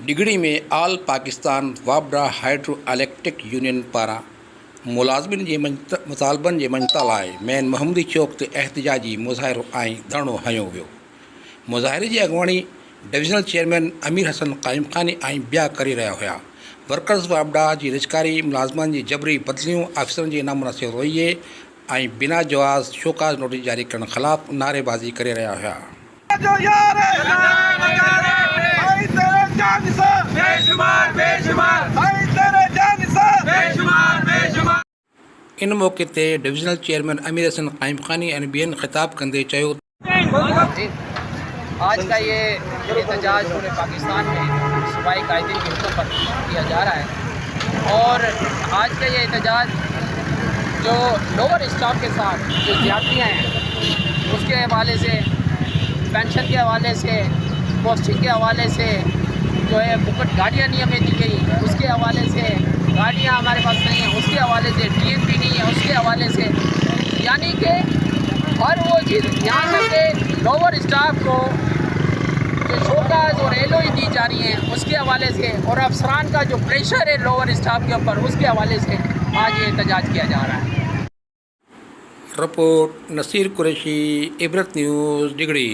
डिगड़ी में आल Pakistan वापडा hydro electric union पारां मुलाज़िमिन जे मुतालबनि जे मंझता लाइ मैन महमूदी चौक ते एहतिजाजी मुज़ाहिरो ऐं धरणो हयो वियो। मुज़ाहिरे जी अॻुवाणी डिविज़नल चेयरमैन अमीर हसन क़ाइम ख़ानी ऐं ॿिया करे रहिया हुआ। वर्कर्स वापडा जी रिजकारी, मुलाज़िमनि जी जबरी बदिलियूं, अफ़सरनि जे नामुनासिब रवैये ऐं बिना जवाज़ शोकाज़ नोटिस जारी करण ख़िलाफ़ नारेबाज़ी करे रहिया हुआ। इन मौके ते डिविज़नल चेयरमैन अमीर हसन क़ाइम ख़ानी ऐं ॿियनि ख़िताब कंदे चयो, आज का ये एहतजाज पूरे पाकिस्तान में सूबाई कायदे के हुक्म पर किया जा रहा है और आज का ये एहतजाज जो लोअर स्टाफ के साथ जो ज्यादतियाँ हैं उसके हवाले से, पेंशन के हवाले से, पोस्टिंग के हवाले से, जो है मुफ्त गाड़ियाँ नहीं हमें दी गई उसके हवाले से, गाड़ियाँ हमारे पास नहीं हैं उसके हवाले से, DNP नहीं है उसके हवाले से, यानी कि हर वो चीज़ यहाँ तक के लोअर स्टाफ को जो शोकाज और LOE दी जा रही हैं उसके हवाले से और अफसरान का जो प्रेशर है लोअर स्टाफ के ऊपर उसके हवाले से आज ये एहतजाज किया जा रहा है। Report Naseer Qureshi, Ibrat news, डिगड़ी।